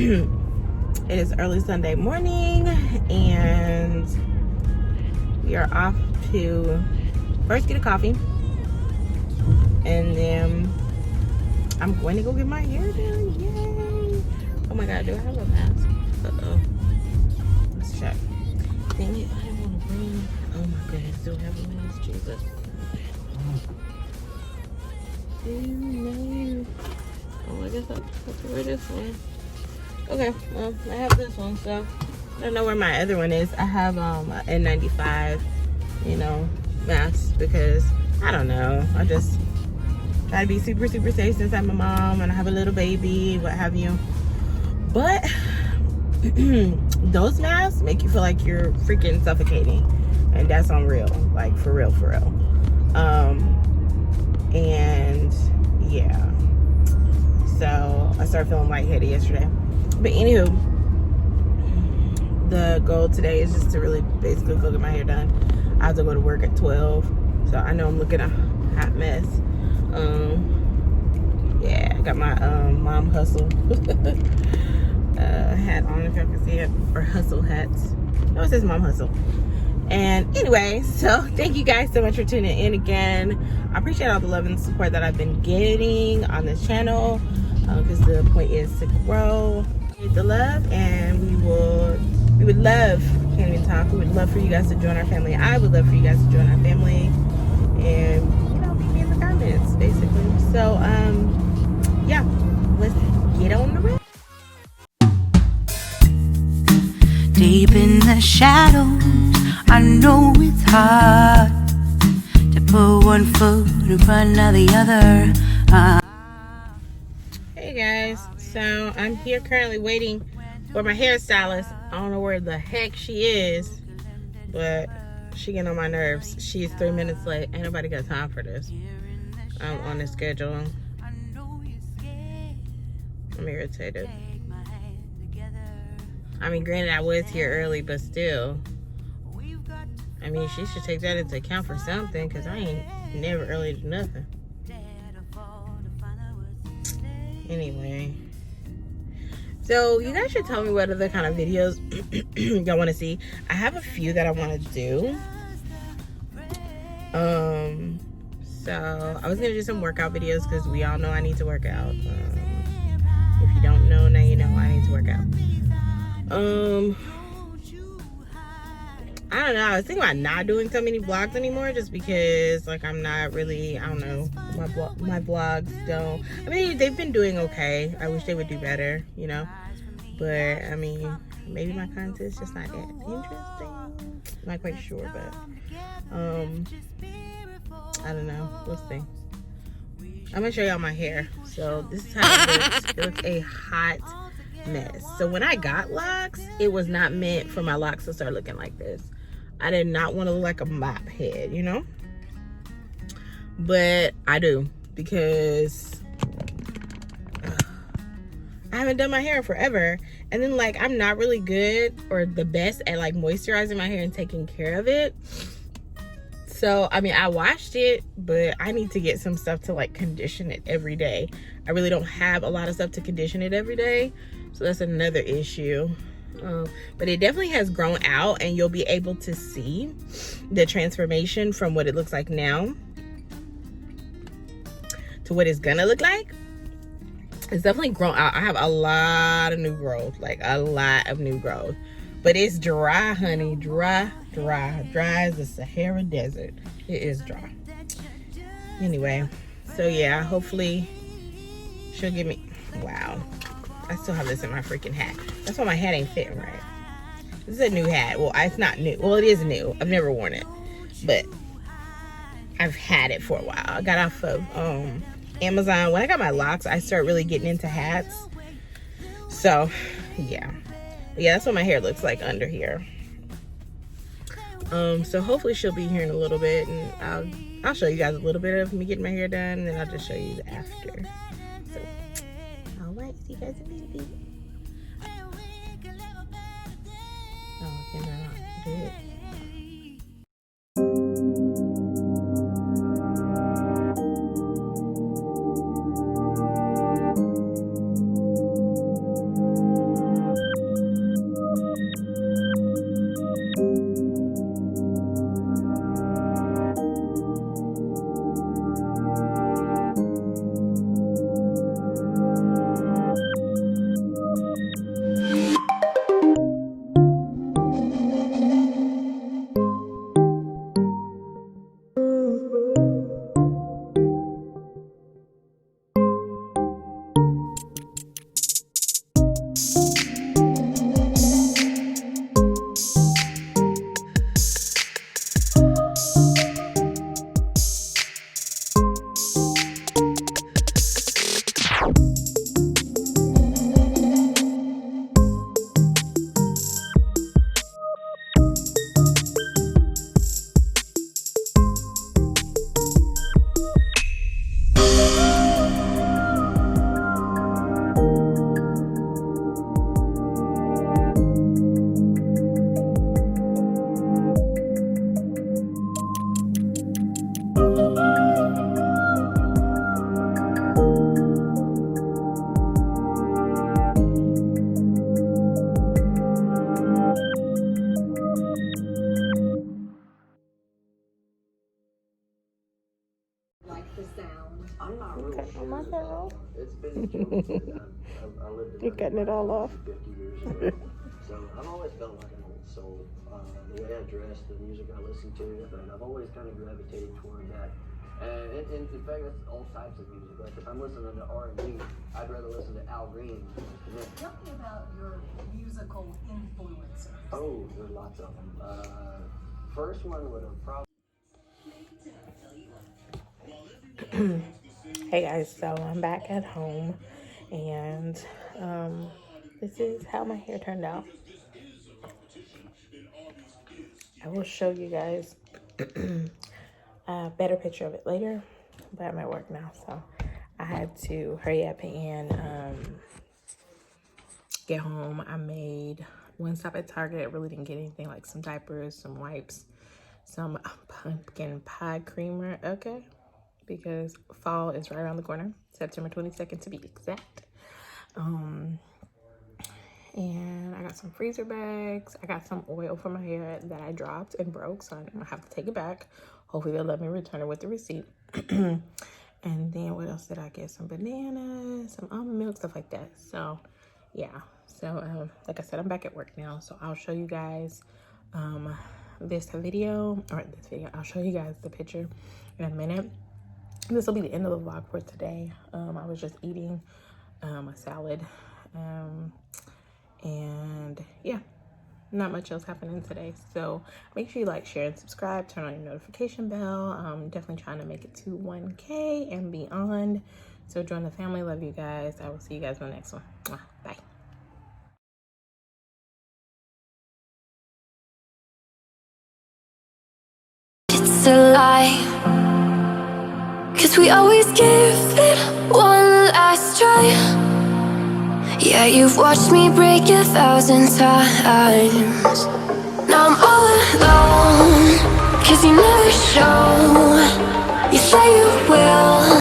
It is early Sunday morning, and we are off to first get a coffee, and then I'm going to go get my hair done. Yay! Oh my god, do I have a mask? Uh-oh. Let's check. Dang it, I didn't want to bring. Oh my goodness, do I have a mask? Jesus. Oh, I guess I have to wear this one. Okay, well, I have this one, so I don't know where my other one is. I have an N95, mask, because I don't know. I just try to be super, super safe since I'm a mom and I have a little baby, what have you. But those masks make you feel like you're freaking suffocating, and that's on real, like for real, for real. And yeah, so I started feeling lightheaded yesterday. But anywho, the goal today is just to really basically go get my hair done. I have to go to work at 12, so I know I'm looking a hot mess. Yeah, I got my mom hustle hat on, if y'all can see it, or hustle hats. No, it says mom hustle. And anyway, so thank you guys so much for tuning in again. I appreciate all the love and support that I've been getting on this channel, because the point is to grow the love, and we would love, can't even talk, we would love for you guys to join our family. I would love for you guys to join our family, and meet me in the comments basically. So yeah, let's get on the road. Deep in the shadows, I know it's hard to put one foot in front of the other. Hey guys, so I'm here currently waiting for my hairstylist. I don't know where the heck she is, but she getting on my nerves. She's 3 minutes late. Ain't nobody got time for this. I'm on the schedule. I'm irritated. I mean, granted, I was here early, but still. I mean, she should take that into account for something, because I ain't never early to nothing. Anyway. So, you guys should tell me what other kind of videos y'all want to see. I have a few that I want to do. So, I was going to do some workout videos, because we all know I need to work out. If you don't know, now you know I need to work out. I don't know. I was thinking about not doing so many vlogs anymore, just because, like, I'm not really, I don't know, my vlogs don't, I mean, they've been doing okay. I wish they would do better, but I mean, maybe my content's just not that interesting. I'm not quite sure, but I don't know. We'll see. I'm gonna show y'all my hair. So this is how it looks. It looks a hot mess. So when I got locks, it was not meant for my locks to start looking like this. I did not want to look like a mop head, but I do, because I haven't done my hair in forever, and then, like, I'm not really good or the best at, like, moisturizing my hair and taking care of it. So I mean, I washed it, but I need to get some stuff to, like, condition it every day. I really don't have a lot of stuff to condition it every day, so that's another issue. But it definitely has grown out, and you'll be able to see the transformation from what it looks like now to what it's gonna look like. It's definitely grown out. I have a lot of new growth, like a lot of new growth, but it's dry, honey. Dry as the Sahara Desert. It is dry. Anyway, so yeah, hopefully she'll give me, wow, I still have this in my freaking hat. That's why my hat ain't fitting right. This is a new hat. Well, it's not new. Well, it is new. I've never worn it, but I've had it for a while. I got off of Amazon. When I got my locks, I started really getting into hats. So yeah, that's what my hair looks like under here. So hopefully she'll be here in a little bit, and I'll show you guys a little bit of me getting my hair done, and then I'll just show you the after. So alright, see you guys in a minute. Oh, can I do it? I'm not real Okay, sure. am I wrong? It's been joked that I lived in You're cutting it all off. 50 years ago. So I've always felt like an old soul. The way I dress, the music I listen to, and I've always kind of gravitated toward that. And in fact, that's all types of music. Like if I'm listening to R&B, I'd rather listen to Al Green. Tell me about your musical influencers. Oh, there's lots of them. First one would have probably. Hey guys, so I'm back at home, and this is how my hair turned out. I will show you guys a better picture of it later, but I'm at work now, so I had to hurry up and get home. I made one stop at Target. I really didn't get anything, like some diapers, some wipes, some pumpkin pie creamer, okay? Because fall is right around the corner, September 22nd to be exact. And I got some freezer bags. I got some oil for my hair that I dropped and broke, so I'm gonna have to take it back. Hopefully they'll let me return it with the receipt. And then what else did I get? Some bananas, some almond milk, stuff like that. So yeah, so like I said, I'm back at work now, so I'll show you guys this video. I'll show you guys the picture in a minute. This will be the end of the vlog for today. I was just eating a salad, and yeah, not much else happening today. So make sure you like, share, and subscribe. Turn on your notification bell. I'm definitely trying to make it to 1K and beyond. So join the family. Love you guys. I will see you guys in the next one. Bye. It's a lie, 'cause we always give it one last try. Yeah, you've watched me break 1,000 times. Now I'm all alone.